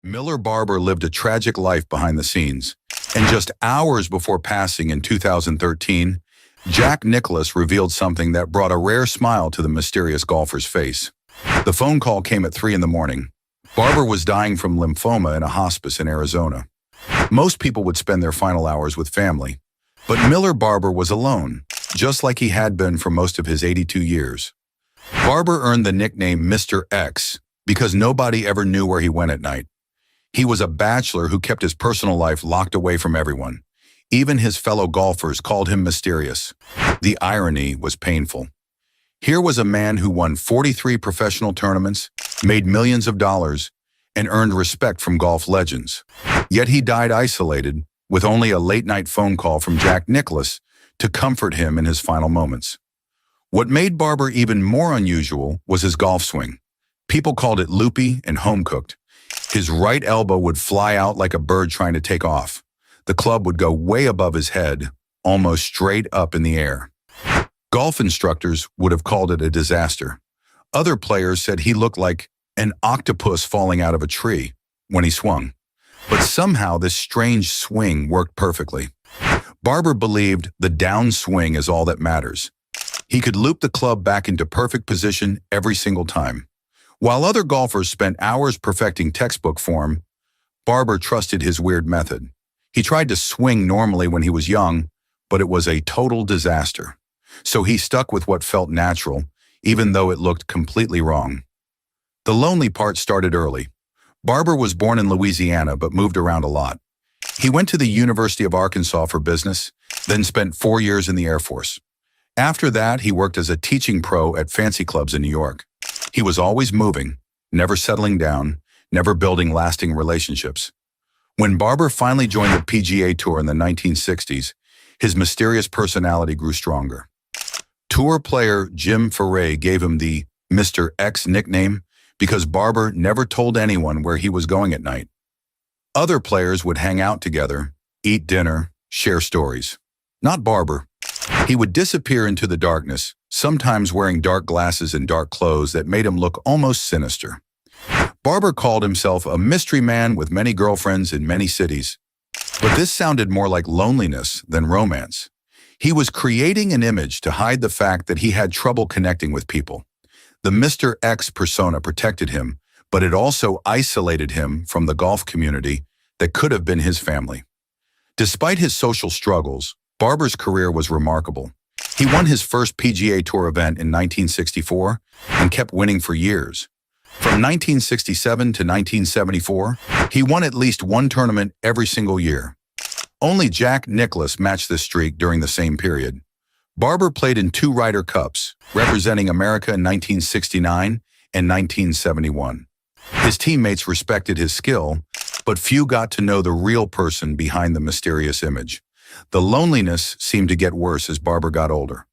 Miller Barber lived a tragic life behind the scenes, and just hours before passing in 2013, Jack Nicklaus revealed something that brought a rare smile to the mysterious golfer's face. The phone call came at 3 in the morning. Barber was dying from lymphoma in a hospice in Arizona. Most people would spend their final hours with family, but Miller Barber was alone, just like he had been for most of his 82 years. Barber earned the nickname Mr. X because nobody ever knew where he went at night. He was a bachelor who kept his personal life locked away from everyone. Even his fellow golfers called him mysterious. The irony was painful. Here was a man who won 43 professional tournaments, made millions of dollars, and earned respect from golf legends. Yet he died isolated, with only a late-night phone call from Jack Nicklaus to comfort him in his final moments. What made Barber even more unusual was his golf swing. People called it loopy and home-cooked. His right elbow would fly out like a bird trying to take off. The club would go way above his head, almost straight up in the air. Golf instructors would have called it a disaster. Other players said he looked like an octopus falling out of a tree when he swung. But somehow this strange swing worked perfectly. Barber believed the downswing is all that matters. He could loop the club back into perfect position every single time. While other golfers spent hours perfecting textbook form, Barber trusted his weird method. He tried to swing normally when he was young, but it was a total disaster. So he stuck with what felt natural, even though it looked completely wrong. The lonely part started early. Barber was born in Louisiana but moved around a lot. He went to the University of Arkansas for business, then spent 4 years in the Air Force. After that, he worked as a teaching pro at fancy clubs in New York. He was always moving, never settling down, never building lasting relationships. When Barber finally joined the PGA Tour in the 1960s, his mysterious personality grew stronger. Tour player Jim Foray gave him the Mr. X nickname because Barber never told anyone where he was going at night. Other players would hang out together, eat dinner, share stories. Not Barber. He would disappear into the darkness, sometimes wearing dark glasses and dark clothes that made him look almost sinister. Barber called himself a mystery man with many girlfriends in many cities. But this sounded more like loneliness than romance. He was creating an image to hide the fact that he had trouble connecting with people. The Mr. X persona protected him, but it also isolated him from the golf community that could have been his family. Despite his social struggles, Barber's career was remarkable. He won his first PGA Tour event in 1964 and kept winning for years. From 1967 to 1974, he won at least one tournament every single year. Only Jack Nicklaus matched this streak during the same period. Barber played in 2 Ryder Cups, representing America in 1969 and 1971. His teammates respected his skill, but few got to know the real person behind the mysterious image. The loneliness seemed to get worse as Barber got older.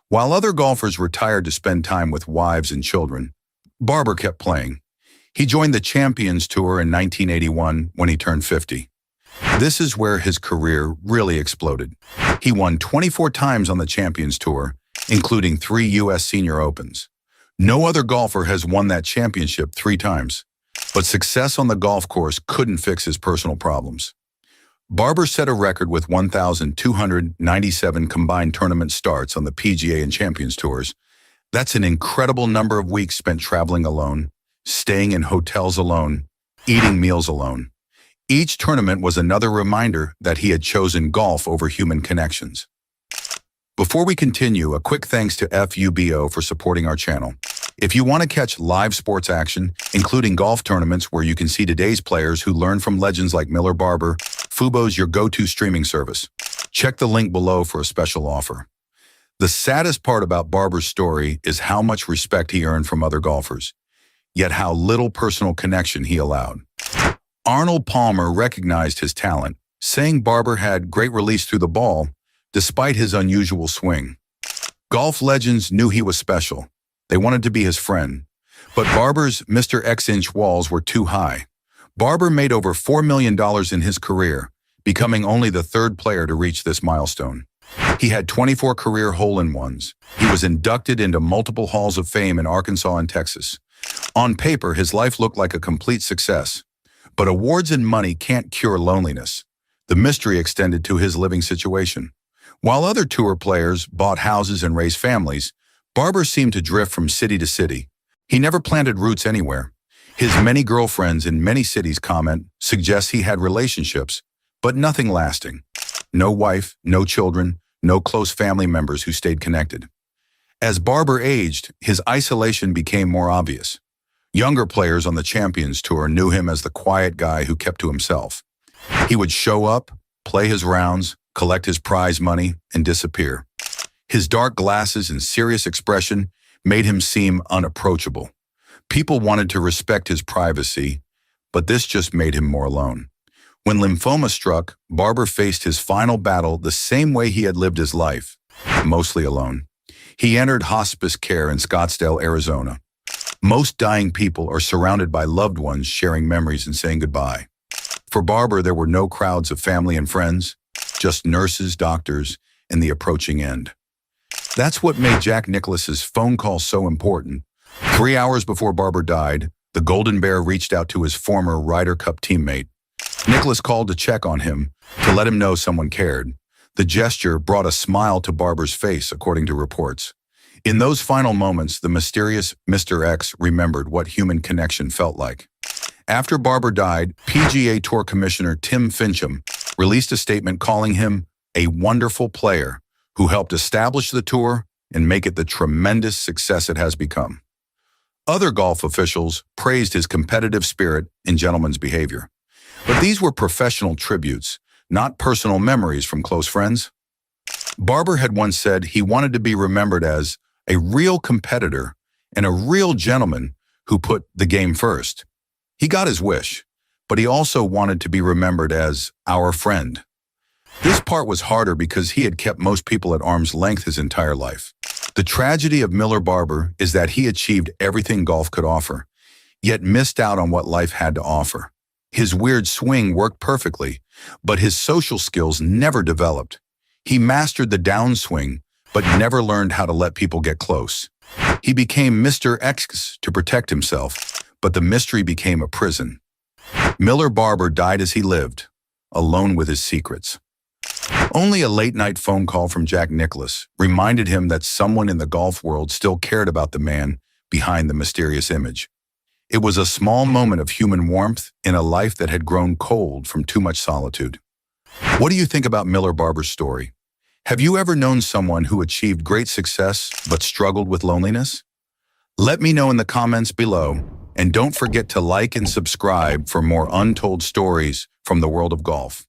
While other golfers retired to spend time with wives and children, Barber kept playing. He joined the Champions Tour in 1981 when he turned 50. This is where his career really exploded. He won 24 times on the Champions Tour, including 3 U.S. Senior Opens. No other golfer has won that championship 3 times, but success on the golf course couldn't fix his personal problems. Barber set a record with 1,297 combined tournament starts on the PGA and Champions Tours. That's an incredible number of weeks spent traveling alone, staying in hotels alone, eating meals alone. Each tournament was another reminder that he had chosen golf over human connections. Before we continue, a quick thanks to FUBO for supporting our channel. If you want to catch live sports action, including golf tournaments where you can see today's players who learn from legends like Miller Barber, Fubo's your go-to streaming service. Check the link below for a special offer. The saddest part about Barber's story is how much respect he earned from other golfers, yet how little personal connection he allowed. Arnold Palmer recognized his talent, saying Barber had great release through the ball, despite his unusual swing. Golf legends knew he was special. They wanted to be his friend. But Barber's Mr. X-inch walls were too high. Barber made over $4 million in his career, becoming only the 3rd player to reach this milestone. He had 24 career hole-in-ones. He was inducted into multiple halls of fame in Arkansas and Texas. On paper, his life looked like a complete success. But awards and money can't cure loneliness. The mystery extended to his living situation. While other tour players bought houses and raised families, Barber seemed to drift from city to city. He never planted roots anywhere. His many girlfriends in many cities comment suggests he had relationships, but nothing lasting. No wife, no children, no close family members who stayed connected. As Barber aged, his isolation became more obvious. Younger players on the Champions Tour knew him as the quiet guy who kept to himself. He would show up, play his rounds, collect his prize money, and disappear. His dark glasses and serious expression made him seem unapproachable. People wanted to respect his privacy, but this just made him more alone. When lymphoma struck, Barber faced his final battle the same way he had lived his life, mostly alone. He entered hospice care in Scottsdale, Arizona. Most dying people are surrounded by loved ones sharing memories and saying goodbye. For Barber, there were no crowds of family and friends, just nurses, doctors, and the approaching end. That's what made Jack Nicklaus's phone call so important. 3 hours before Barber died, the Golden Bear reached out to his former Ryder Cup teammate. Nicklaus called to check on him, to let him know someone cared. The gesture brought a smile to Barber's face, according to reports. In those final moments, the mysterious Mr. X remembered what human connection felt like. After Barber died, PGA Tour Commissioner Tim Finchem released a statement calling him a wonderful player who helped establish the tour and make it the tremendous success it has become. Other golf officials praised his competitive spirit and gentleman's behavior. But these were professional tributes, not personal memories from close friends. Barber had once said he wanted to be remembered as a real competitor and a real gentleman who put the game first. He got his wish, but he also wanted to be remembered as our friend. This part was harder because he had kept most people at arm's length his entire life. The tragedy of Miller Barber is that he achieved everything golf could offer, yet missed out on what life had to offer. His weird swing worked perfectly, but his social skills never developed. He mastered the downswing, but never learned how to let people get close. He became Mr. X to protect himself, but the mystery became a prison. Miller Barber died as he lived, alone with his secrets. Only a late-night phone call from Jack Nicklaus reminded him that someone in the golf world still cared about the man behind the mysterious image. It was a small moment of human warmth in a life that had grown cold from too much solitude. What do you think about Miller Barber's story? Have you ever known someone who achieved great success but struggled with loneliness? Let me know in the comments below, and don't forget to like and subscribe for more untold stories from the world of golf.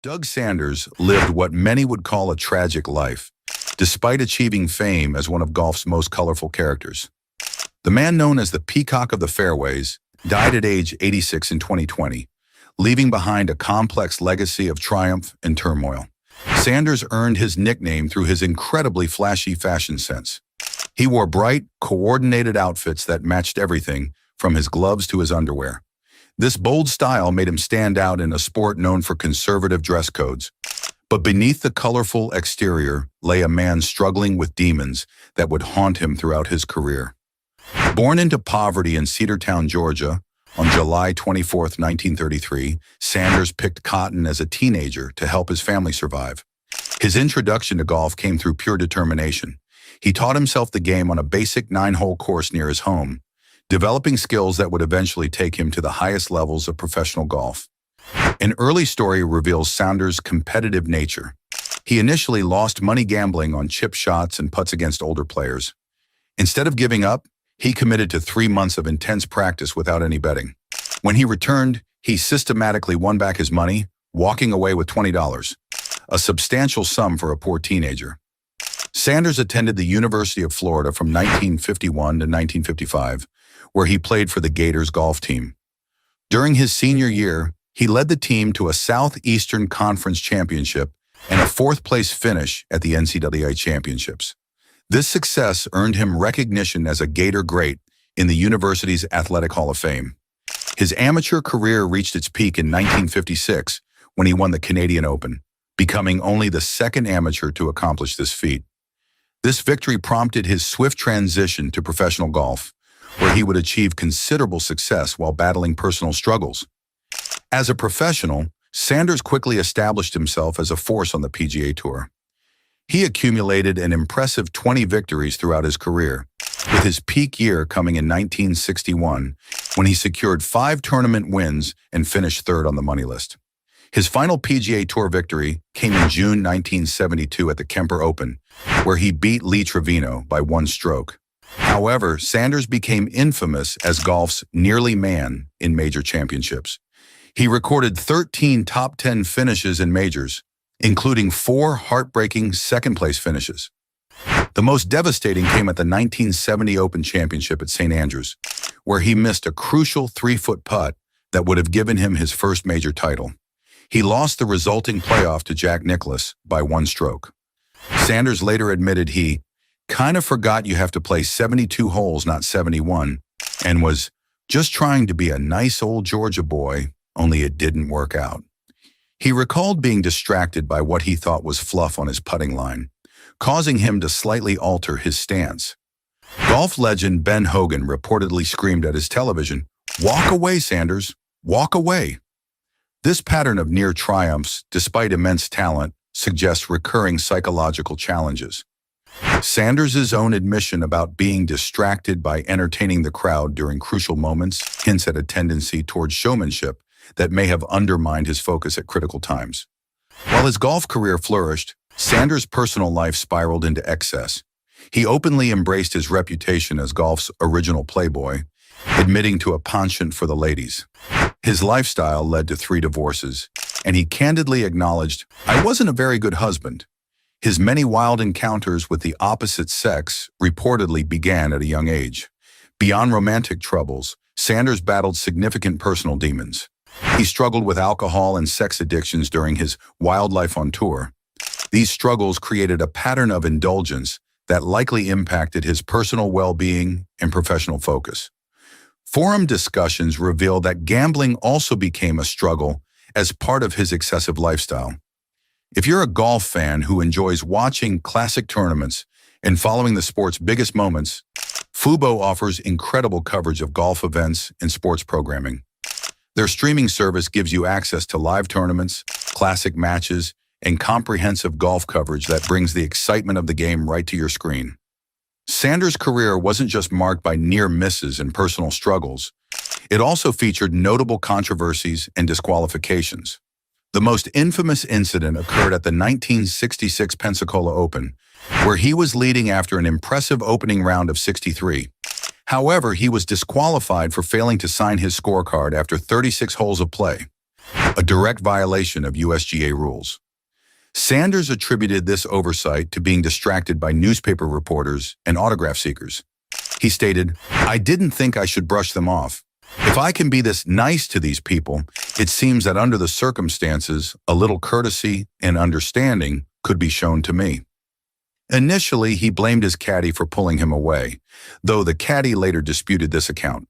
Doug Sanders lived what many would call a tragic life, despite achieving fame as one of golf's most colorful characters. The man known as the Peacock of the Fairways died at age 86 in 2020, leaving behind a complex legacy of triumph and turmoil. Sanders earned his nickname through his incredibly flashy fashion sense. He wore bright, coordinated outfits that matched everything from his gloves to his underwear. This bold style made him stand out in a sport known for conservative dress codes. But beneath the colorful exterior lay a man struggling with demons that would haunt him throughout his career. Born into poverty in Cedartown, Georgia, on July 24, 1933, Sanders picked cotton as a teenager to help his family survive. His introduction to golf came through pure determination. He taught himself the game on a basic 9-hole course near his home, developing skills that would eventually take him to the highest levels of professional golf. An early story reveals Sanders' competitive nature. He initially lost money gambling on chip shots and putts against older players. Instead of giving up, he committed to 3 months of intense practice without any betting. When he returned, he systematically won back his money, walking away with $20, a substantial sum for a poor teenager. Sanders attended the University of Florida from 1951 to 1955, where he played for the Gators golf team. During his senior year, he led the team to a Southeastern Conference championship and a 4th-place finish at the NCAA championships. This success earned him recognition as a Gator great in the university's Athletic Hall of Fame. His amateur career reached its peak in 1956 when he won the Canadian Open, becoming only the 2nd amateur to accomplish this feat. This victory prompted his swift transition to professional golf, where he would achieve considerable success while battling personal struggles. As a professional, Sanders quickly established himself as a force on the PGA Tour. He accumulated an impressive 20 victories throughout his career, with his peak year coming in 1961, when he secured 5 tournament wins and finished third on the money list. His final PGA Tour victory came in June 1972 at the Kemper Open, where he beat Lee Trevino by 1 stroke. However, Sanders became infamous as golf's nearly man in major championships. He recorded 13 top 10 finishes in majors, including 4 heartbreaking second-place finishes. The most devastating came at the 1970 Open Championship at St. Andrews, where he missed a crucial 3-foot putt that would have given him his first major title. He lost the resulting playoff to Jack Nicklaus by 1 stroke. Sanders later admitted he kind of forgot you have to play 72 holes, not 71, and was just trying to be a nice old Georgia boy, only it didn't work out. He recalled being distracted by what he thought was fluff on his putting line, causing him to slightly alter his stance. Golf legend Ben Hogan reportedly screamed at his television, "Walk away, Sanders, walk away." This pattern of near triumphs, despite immense talent, suggests recurring psychological challenges. Sanders' own admission about being distracted by entertaining the crowd during crucial moments hints at a tendency towards showmanship that may have undermined his focus at critical times. While his golf career flourished, Sanders' personal life spiraled into excess. He openly embraced his reputation as golf's original playboy, admitting to a penchant for the ladies. His lifestyle led to 3 divorces, and he candidly acknowledged, "I wasn't a very good husband." His many wild encounters with the opposite sex reportedly began at a young age. Beyond romantic troubles, Sanders battled significant personal demons. He struggled with alcohol and sex addictions during his wild life on tour. These struggles created a pattern of indulgence that likely impacted his personal well-being and professional focus. Forum discussions reveal that gambling also became a struggle as part of his excessive lifestyle. If you're a golf fan who enjoys watching classic tournaments and following the sport's biggest moments, Fubo offers incredible coverage of golf events and sports programming. Their streaming service gives you access to live tournaments, classic matches, and comprehensive golf coverage that brings the excitement of the game right to your screen. Sanders' career wasn't just marked by near misses and personal struggles. It also featured notable controversies and disqualifications. The most infamous incident occurred at the 1966 Pensacola Open, where he was leading after an impressive opening round of 63. However, he was disqualified for failing to sign his scorecard after 36 holes of play, a direct violation of USGA rules. Sanders attributed this oversight to being distracted by newspaper reporters and autograph seekers. He stated, "I didn't think I should brush them off. If I can be this nice to these people, it seems that under the circumstances, a little courtesy and understanding could be shown to me." Initially, he blamed his caddy for pulling him away, though the caddy later disputed this account.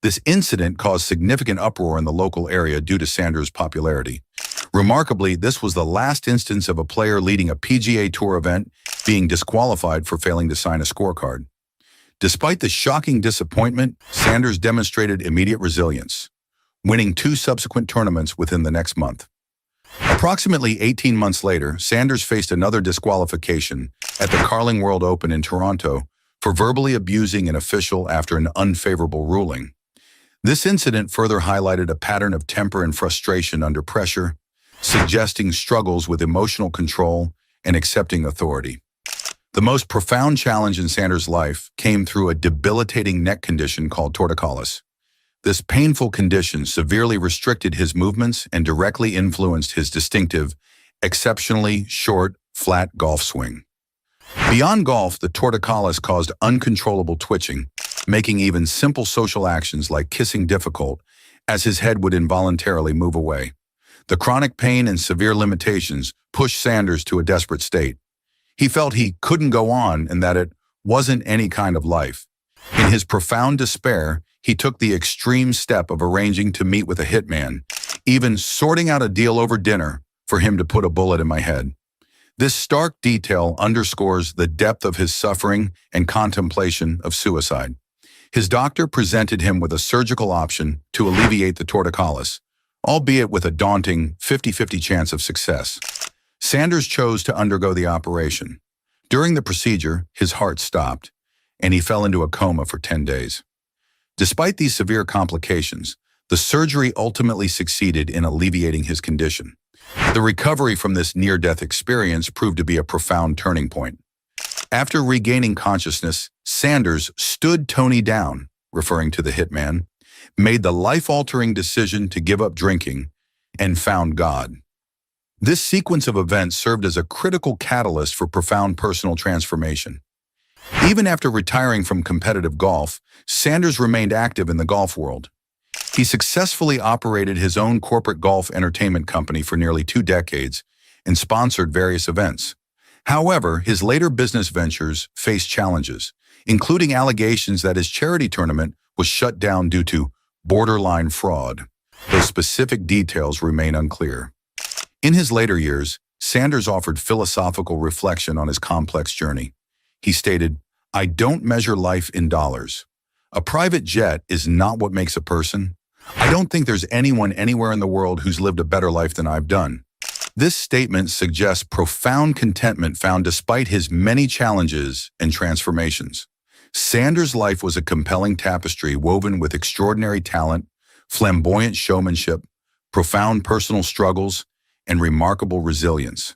This incident caused significant uproar in the local area due to Sanders' popularity. Remarkably, this was the last instance of a player leading a PGA Tour event being disqualified for failing to sign a scorecard. Despite the shocking disappointment, Sanders demonstrated immediate resilience, winning 2 subsequent tournaments within the next month. Approximately 18 months later, Sanders faced another disqualification at the Carling World Open in Toronto for verbally abusing an official after an unfavorable ruling. This incident further highlighted a pattern of temper and frustration under pressure, suggesting struggles with emotional control and accepting authority. The most profound challenge in Sanders' life came through a debilitating neck condition called torticollis. This painful condition severely restricted his movements and directly influenced his distinctive, exceptionally short, flat golf swing. Beyond golf, the torticollis caused uncontrollable twitching, making even simple social actions like kissing difficult, as his head would involuntarily move away. The chronic pain and severe limitations pushed Sanders to a desperate state. He felt he couldn't go on and that it wasn't any kind of life. In his profound despair, he took the extreme step of arranging to meet with a hitman, even sorting out a deal over dinner for him to put a bullet in my head. This stark detail underscores the depth of his suffering and contemplation of suicide. His doctor presented him with a surgical option to alleviate the torticollis, albeit with a daunting 50-50 chance of success. Sanders chose to undergo the operation. During the procedure, his heart stopped, and he fell into a coma for 10 days. Despite these severe complications, the surgery ultimately succeeded in alleviating his condition. The recovery from this near-death experience proved to be a profound turning point. After regaining consciousness, Sanders stood Tony down, referring to the hitman, made the life-altering decision to give up drinking, and found God. This sequence of events served as a critical catalyst for profound personal transformation. Even after retiring from competitive golf, Sanders remained active in the golf world. He successfully operated his own corporate golf entertainment company for nearly 2 decades and sponsored various events. However, his later business ventures faced challenges, including allegations that his charity tournament was shut down due to borderline fraud, though specific details remain unclear. In his later years, Sanders offered philosophical reflection on his complex journey. He stated, "I don't measure life in dollars. A private jet is not what makes a person. I don't think there's anyone anywhere in the world who's lived a better life than I've done." This statement suggests profound contentment found despite his many challenges and transformations. Sanders' life was a compelling tapestry woven with extraordinary talent, flamboyant showmanship, profound personal struggles, and remarkable resilience.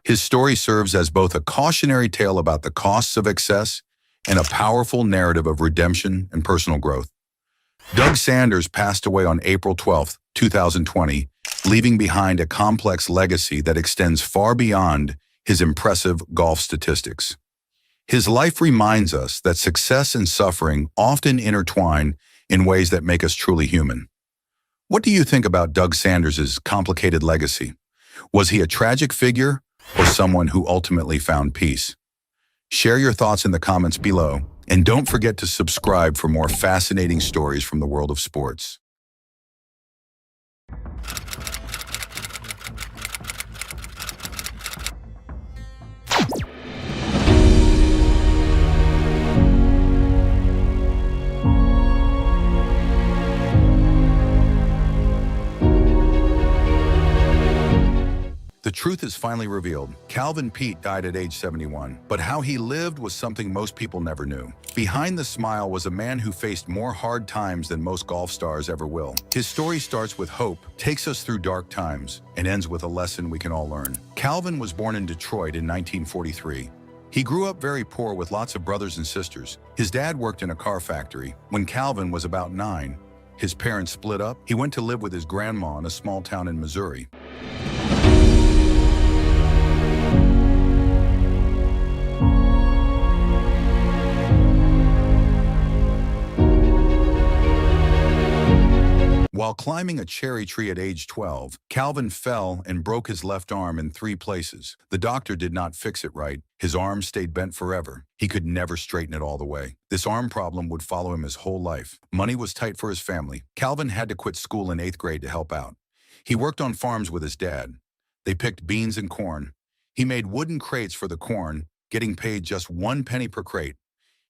His story serves as both a cautionary tale about the costs of excess and a powerful narrative of redemption and personal growth. Doug Sanders passed away on April 12, 2020, leaving behind a complex legacy that extends far beyond his impressive golf statistics. His life reminds us that success and suffering often intertwine in ways that make us truly human. What do you think about Doug Sanders' complicated legacy? Was he a tragic figure or someone who ultimately found peace? Share your thoughts in the comments below, and don't forget to subscribe for more fascinating stories from the world of sports. The truth is finally revealed. Calvin Peete died at age 71, but how he lived was something most people never knew. Behind the smile was a man who faced more hard times than most golf stars ever will. His story starts with hope, takes us through dark times, and ends with a lesson we can all learn. Calvin was born in Detroit in 1943. He grew up very poor with lots of brothers and sisters. His dad worked in a car factory. When Calvin was about 9, his parents split up. He went to live with his grandma in a small town in Missouri. While climbing a cherry tree at age 12, Calvin fell and broke his left arm in 3 places. The doctor did not fix it right. His arm stayed bent forever. He could never straighten it all the way. This arm problem would follow him his whole life. Money was tight for his family. Calvin had to quit school in 8th grade to help out. He worked on farms with his dad. They picked beans and corn. He made wooden crates for the corn, getting paid just 1 penny per crate.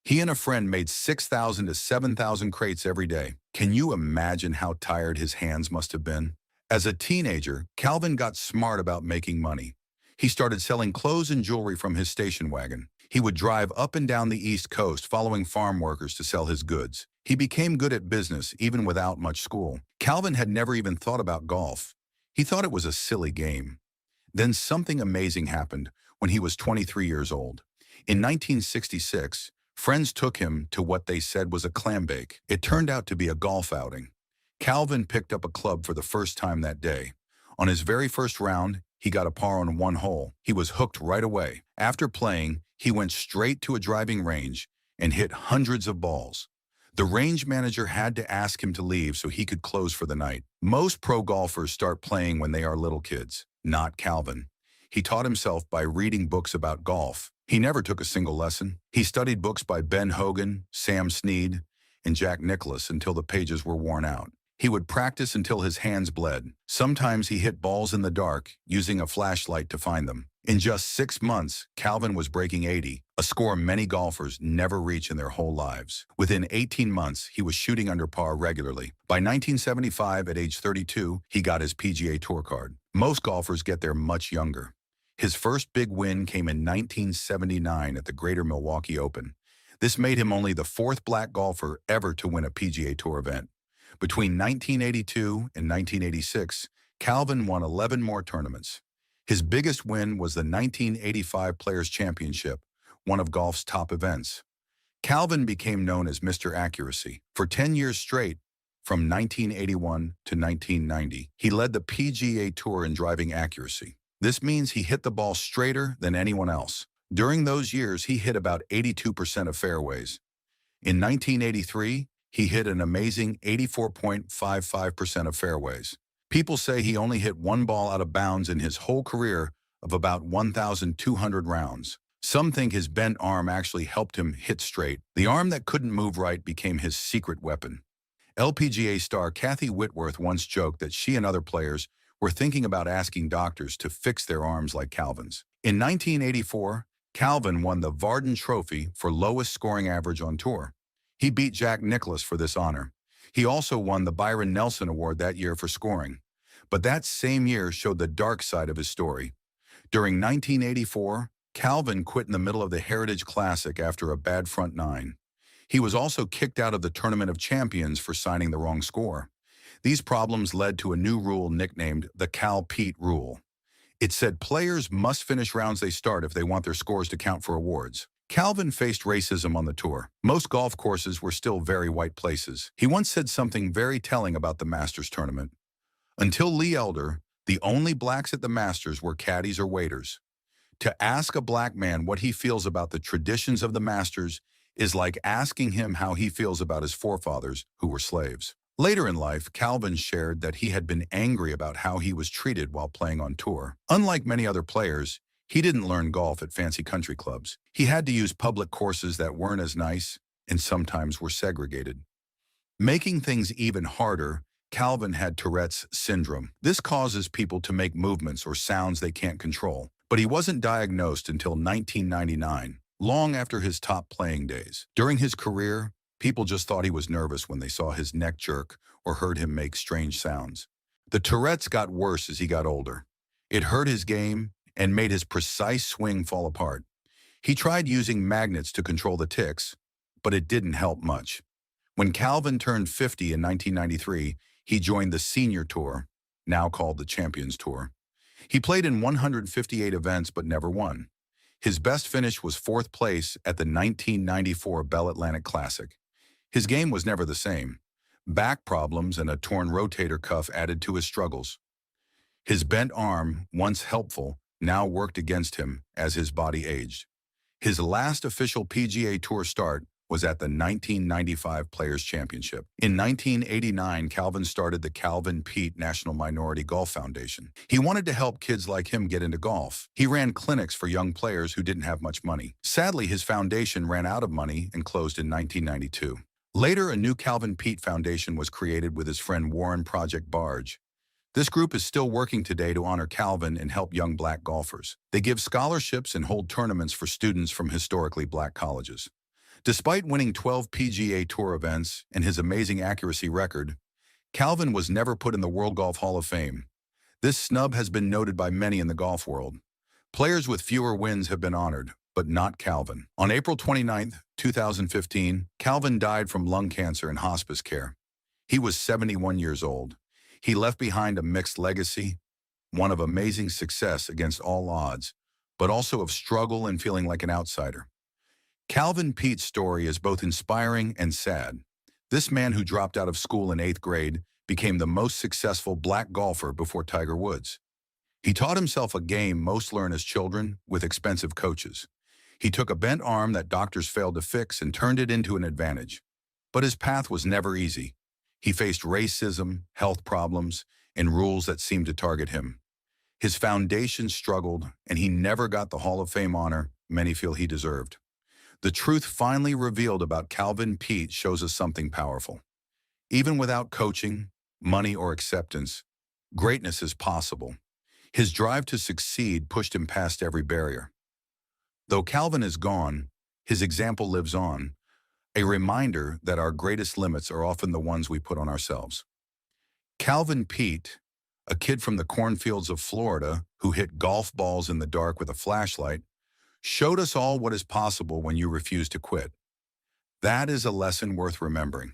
He and a friend made 6,000 to 7,000 crates every day. Can you imagine how tired his hands must have been? As a teenager, Calvin got smart about making money. He started selling clothes and jewelry from his station wagon. He would drive up and down the East Coast following farm workers to sell his goods. He became good at business even without much school. Calvin had never even thought about golf. He thought it was a silly game. Then something amazing happened when he was 23 years old. In 1966, friends took him to what they said was a clam bake. It turned out to be a golf outing. Calvin picked up a club for the first time that day. On his very first round, he got a par on 1 hole. He was hooked right away. After playing, he went straight to a driving range and hit hundreds of balls. The range manager had to ask him to leave so he could close for the night. Most pro golfers start playing when they are little kids. Not Calvin. He taught himself by reading books about golf. He never took a single lesson. He studied books by Ben Hogan, Sam Snead, and Jack Nicklaus until the pages were worn out. He would practice until his hands bled. Sometimes he hit balls in the dark, using a flashlight to find them. In just 6 months, Calvin was breaking 80, a score many golfers never reach in their whole lives. Within 18 months, he was shooting under par regularly. By 1975, at age 32, he got his PGA Tour card. Most golfers get there much younger. His first big win came in 1979 at the Greater Milwaukee Open. This made him only the fourth black golfer ever to win a PGA Tour event. Between 1982 and 1986, Calvin won 11 more tournaments. His biggest win was the 1985 Players' Championship, one of golf's top events. Calvin became known as Mr. Accuracy. For 10 years straight, from 1981 to 1990, he led the PGA Tour in driving accuracy. This means he hit the ball straighter than anyone else. During those years, he hit about 82% of fairways. In 1983, he hit an amazing 84.55% of fairways. People say he only hit one ball out of bounds in his whole career of about 1,200 rounds. Some think his bent arm actually helped him hit straight. The arm that couldn't move right became his secret weapon. LPGA star Kathy Whitworth once joked that she and other players were thinking about asking doctors to fix their arms like Calvin's. In 1984, Calvin won the Vardon Trophy for lowest scoring average on tour. He beat Jack Nicklaus for this honor. He also won the Byron Nelson Award that year for scoring. But that same year showed the dark side of his story. During 1984, Calvin quit in the middle of the Heritage Classic after a bad front nine. He was also kicked out of the Tournament of Champions for signing the wrong score. These problems led to a new rule nicknamed the Cal Pete Rule. It said players must finish rounds they start if they want their scores to count for awards. Calvin faced racism on the tour. Most golf courses were still very white places. He once said something very telling about the Masters tournament. Until Lee Elder, the only blacks at the Masters were caddies or waiters. To ask a black man what he feels about the traditions of the Masters is like asking him how he feels about his forefathers, who were slaves. Later in life, Calvin shared that he had been angry about how he was treated while playing on tour. Unlike many other players, he didn't learn golf at fancy country clubs. He had to use public courses that weren't as nice and sometimes were segregated. Making things even harder, Calvin had Tourette's syndrome. This causes people to make movements or sounds they can't control. But he wasn't diagnosed until 1999, long after his top playing days. During his career, people just thought he was nervous when they saw his neck jerk or heard him make strange sounds. The Tourette's got worse as he got older. It hurt his game and made his precise swing fall apart. He tried using magnets to control the tics, but it didn't help much. When Calvin turned 50 in 1993, he joined the Senior Tour, now called the Champions Tour. He played in 158 events but never won. His best finish was fourth place at the 1994 Bell Atlantic Classic. His game was never the same. Back problems and a torn rotator cuff added to his struggles. His bent arm, once helpful, now worked against him as his body aged. His last official PGA Tour start was at the 1995 Players' Championship. In 1989, Calvin started the Calvin Pete National Minority Golf Foundation. He wanted to help kids like him get into golf. He ran clinics for young players who didn't have much money. Sadly, his foundation ran out of money and closed in 1992. Later, a new Calvin Pete Foundation was created with his friend Warren Project Barge. This group is still working today to honor Calvin and help young black golfers. They give scholarships and hold tournaments for students from historically black colleges. Despite winning 12 PGA Tour events and his amazing accuracy record, Calvin was never put in the World Golf Hall of Fame. This snub has been noted by many in the golf world. Players with fewer wins have been honored, but not Calvin. On April 29, 2015, Calvin died from lung cancer in hospice care. He was 71 years old. He left behind a mixed legacy, one of amazing success against all odds, but also of struggle and feeling like an outsider. Calvin Pete's story is both inspiring and sad. This man who dropped out of school in 8th grade became the most successful black golfer before Tiger Woods. He taught himself a game most learn as children with expensive coaches. He took a bent arm that doctors failed to fix and turned it into an advantage. But his path was never easy. He faced racism, health problems, and rules that seemed to target him. His foundation struggled, and he never got the Hall of Fame honor many feel he deserved. The truth finally revealed about Calvin Pete shows us something powerful. Even without coaching, money, or acceptance, greatness is possible. His drive to succeed pushed him past every barrier. Though Calvin is gone, his example lives on, a reminder that our greatest limits are often the ones we put on ourselves. Calvin Peete, a kid from the cornfields of Florida who hit golf balls in the dark with a flashlight, showed us all what is possible when you refuse to quit. That is a lesson worth remembering.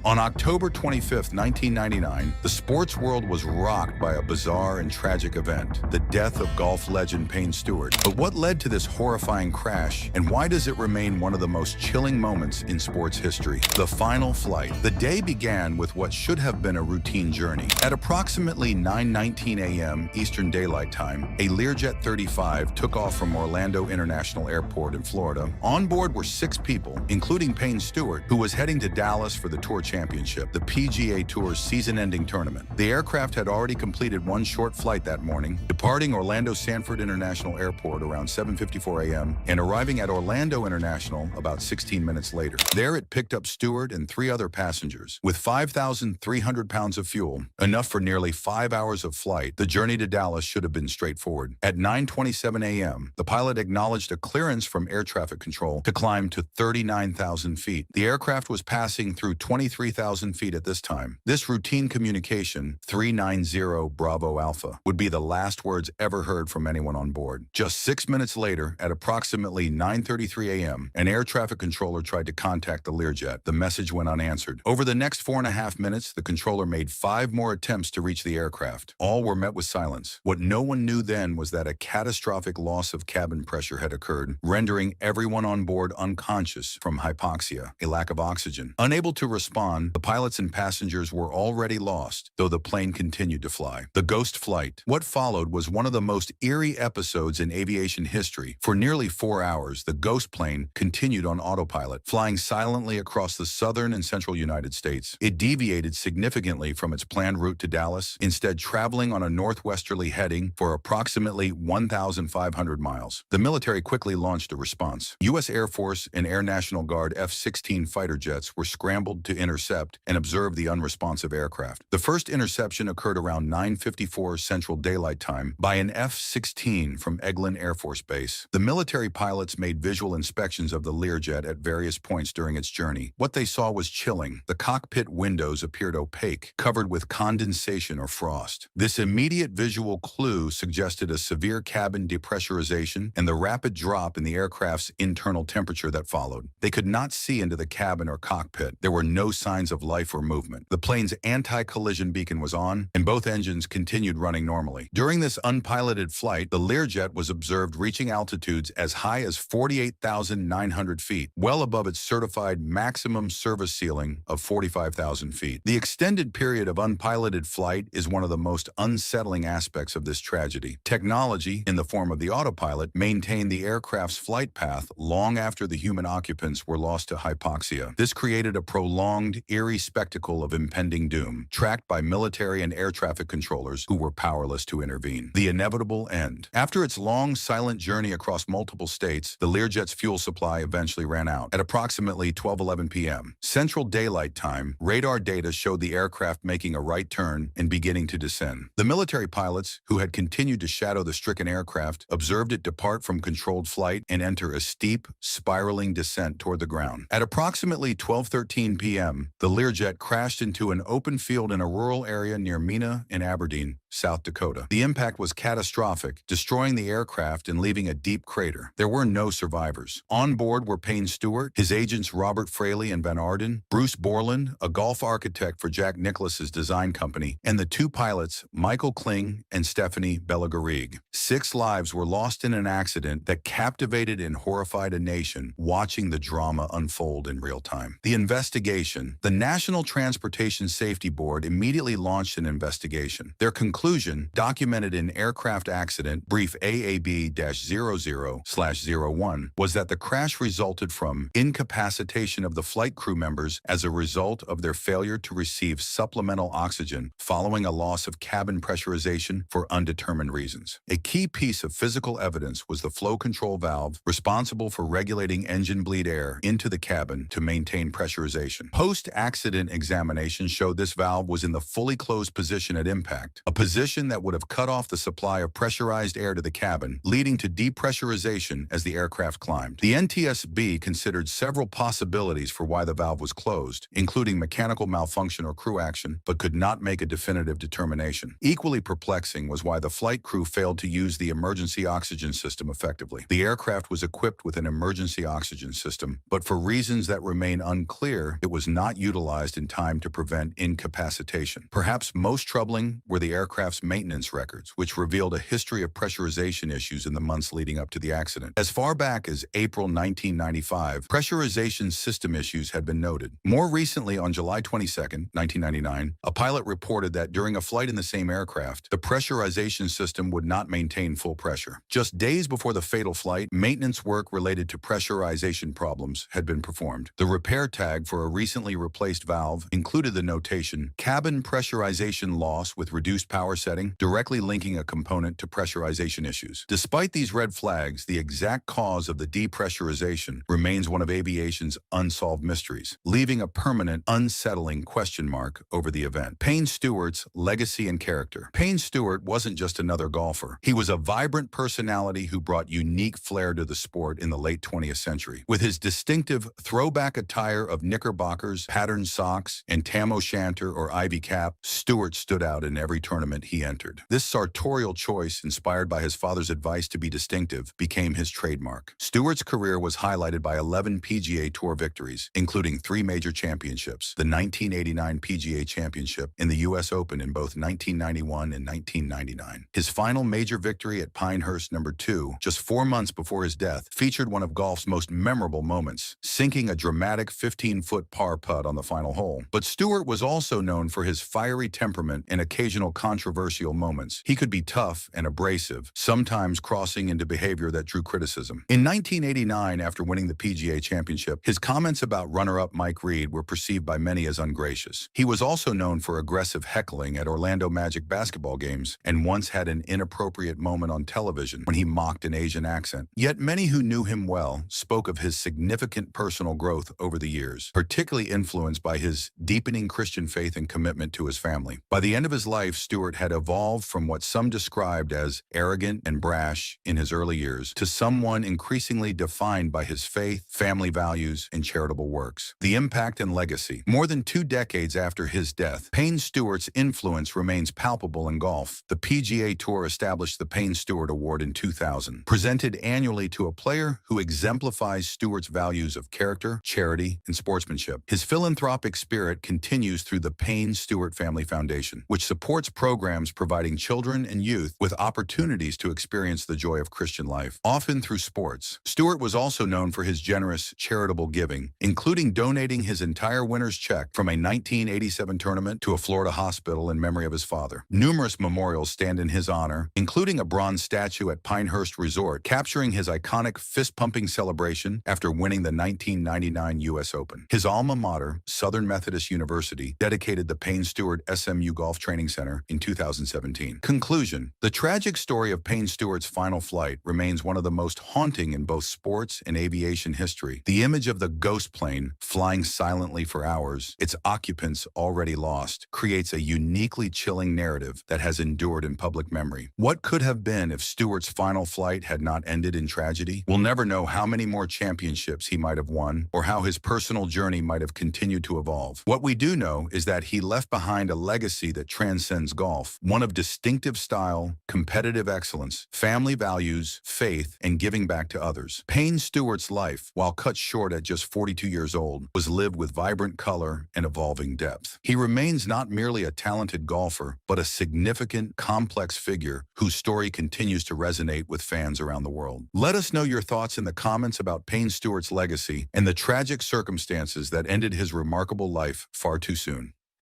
On October 25, 1999, the sports world was rocked by a bizarre and tragic event, the death of golf legend Payne Stewart. But what led to this horrifying crash, and why does it remain one of the most chilling moments in sports history? The final flight. The day began with what should have been a routine journey. At approximately 9:19 a.m. Eastern Daylight Time, a Learjet 35 took off from Orlando International Airport in Florida. On board were 6 people, including Payne Stewart, who was heading to Dallas for the Tour Championship, the PGA Tour's season-ending tournament. The aircraft had already completed one short flight that morning, departing Orlando Sanford International Airport around 7:54 a.m. and arriving at Orlando International about 16 minutes later. There it picked up Stewart and 3 other passengers. With 5,300 pounds of fuel, enough for nearly 5 hours of flight, the journey to Dallas should have been straightforward. At 9:27 a.m., the pilot acknowledged a clearance from air traffic control to climb to 39,000 feet. The aircraft was passing through 23,000 feet at this time. This routine communication, 390 Bravo Alpha, would be the last words ever heard from anyone on board. Just 6 minutes later, at approximately 9:33 a.m., an air traffic controller tried to contact the Learjet. The message went unanswered. Over the next 4.5 minutes, the controller made 5 more attempts to reach the aircraft. All were met with silence. What no one knew then was that a catastrophic loss of cabin pressure had occurred, rendering everyone on board unconscious from hypoxia, a lack of oxygen. Unable to respond, the pilots and passengers were already lost, though the plane continued to fly. The ghost flight. What followed was one of the most eerie episodes in aviation history. For nearly 4 hours, the ghost plane continued on autopilot, flying silently across the southern and central United States. It deviated significantly from its planned route to Dallas, instead traveling on a northwesterly heading for approximately 1,500 miles. The military quickly launched a response. U.S. Air Force and Air National Guard F-16 fighter jets were scrambled to intercept and observe the unresponsive aircraft. The first interception occurred around 9:54 Central Daylight Time by an F-16 from Eglin Air Force Base. The military pilots made visual inspections of the Learjet at various points during its journey. What they saw was chilling. The cockpit windows appeared opaque, covered with condensation or frost. This immediate visual clue suggested a severe cabin depressurization and the rapid drop in the aircraft's internal temperature that followed. They could not see into the cabin or cockpit. There were no signs of life or movement. The plane's anti-collision beacon was on, and both engines continued running normally. During this unpiloted flight, the Learjet was observed reaching altitudes as high as 48,900 feet, well above its certified maximum service ceiling of 45,000 feet. The extended period of unpiloted flight is one of the most unsettling aspects of this tragedy. Technology, in the form of the autopilot, maintained the aircraft's flight path long after the human occupants were lost to hypoxia. This created a prolonged, eerie spectacle of impending doom, tracked by military and air traffic controllers who were powerless to intervene. The inevitable end. After its long, silent journey across multiple states, the Learjet's fuel supply eventually ran out. At approximately 12:11 p.m. Central Daylight Time, radar data showed the aircraft making a right turn and beginning to descend. The military pilots, who had continued to shadow the stricken aircraft, observed it depart from controlled flight and enter a steep, spiraling descent toward the ground. At approximately 12:13 p.m., the Learjet crashed into an open field in a rural area near Mena in Aberdeen, South Dakota. The impact was catastrophic, destroying the aircraft and leaving a deep crater. There were no survivors. On board were Payne Stewart, his agents Robert Fraley and Van Arden, Bruce Borland, a golf architect for Jack Nicklaus's design company, and the 2 pilots, Michael Kling and Stephanie Bellagarigue. 6 lives were lost in an accident that captivated and horrified a nation watching the drama unfold in real time. The investigation, The National Transportation Safety Board immediately launched an investigation. Their conclusion, documented in Aircraft Accident Brief AAB-00/01, was that the crash resulted from incapacitation of the flight crew members as a result of their failure to receive supplemental oxygen following a loss of cabin pressurization for undetermined reasons. A key piece of physical evidence was the flow control valve responsible for regulating engine bleed air into the cabin to maintain pressurization. Post-accident examination showed this valve was in the fully closed position at impact, a position that would have cut off the supply of pressurized air to the cabin, leading to depressurization as the aircraft climbed. The NTSB considered several possibilities for why the valve was closed, including mechanical malfunction or crew action, but could not make a definitive determination. Equally perplexing was why the flight crew failed to use the emergency oxygen system effectively. The aircraft was equipped with an emergency oxygen system, but for reasons that remain unclear, it was not utilized in time to prevent incapacitation. Perhaps most troubling were the aircraft's maintenance records, which revealed a history of pressurization issues in the months leading up to the accident. As far back as April 1995, pressurization system issues had been noted. More recently, on July 22, 1999, a pilot reported that during a flight in the same aircraft, the pressurization system would not maintain full pressure. Just days before the fatal flight, maintenance work related to pressurization problems had been performed. The repair tag for a recently replaced valve included the notation, "Cabin pressurization loss with reduced power setting," directly linking a component to pressurization issues. Despite these red flags, the exact cause of the depressurization remains one of aviation's unsolved mysteries, leaving a permanent, unsettling question mark over the event. Payne Stewart's legacy and character. Payne Stewart wasn't just another golfer. He was a vibrant personality who brought unique flair to the sport in the late 20th century. With his distinctive throwback attire of knickerbockers, patterned socks, and tam o'shanter or ivy cap, Stewart stood out in every tournament he entered. This sartorial choice, inspired by his father's advice to be distinctive, became his trademark. Stewart's career was highlighted by 11 PGA Tour victories, including 3 major championships, the 1989 PGA Championship and the U.S. Open in both 1991 and 1999. His final major victory at Pinehurst No. 2, just 4 months before his death, featured one of golf's most memorable moments, sinking a dramatic 15-foot par putt on the final hole. But Stewart was also known for his fiery temperament and occasional controversial moments. He could be tough and abrasive, sometimes crossing into behavior that drew criticism. In 1989, after winning the PGA Championship, his comments about runner-up Mike Reed were perceived by many as ungracious. He was also known for aggressive heckling at Orlando Magic basketball games and once had an inappropriate moment on television when he mocked an Asian accent. Yet many who knew him well spoke of his significant personal growth over the years, particularly influenced by his deepening Christian faith and commitment to his family. By the end of his life, Stewart had evolved from what some described as arrogant and brash in his early years to someone increasingly defined by his faith, family values, and charitable works. The impact and legacy. More than 2 decades after his death, Payne Stewart's influence remains palpable in golf. The PGA Tour established the Payne Stewart Award in 2000, presented annually to a player who exemplifies Stewart's values of character, charity, and sportsmanship. His philanthropic spirit continues through the Payne Stewart Family Foundation, which supports programs providing children and youth with opportunities to experience the joy of Christian life, often through sports. Stewart was also known for his generous charitable giving, including donating his entire winner's check from a 1987 tournament to a Florida hospital in memory of his father. Numerous memorials stand in his honor, including a bronze statue at Pinehurst Resort, capturing his iconic fist-pumping celebration after winning the 1999 U.S. Open. His alma mater, Southern Methodist University, dedicated the Payne Stewart SMU Golf Training Center in 2017. Conclusion. The tragic story of Payne Stewart's final flight remains one of the most haunting in both sports and aviation history. The image of the ghost plane flying silently for hours, its occupants already lost, creates a uniquely chilling narrative that has endured in public memory. What could have been if Stewart's final flight had not ended in tragedy? We'll never know how many more championships he might have won or how his personal journey might have continued to evolve. What we do know is that he left behind a legacy that transcends golf, one of distinctive style, competitive excellence, family values, faith, and giving back to others. Payne Stewart's life, while cut short at just 42 years old, was lived with vibrant color and evolving depth. He remains not merely a talented golfer, but a significant, complex figure whose story continues to resonate with fans around the world. Let us know your thoughts in the comments about Payne Stewart's legacy and the tragic circumstances that ended his his remarkable life far too soon.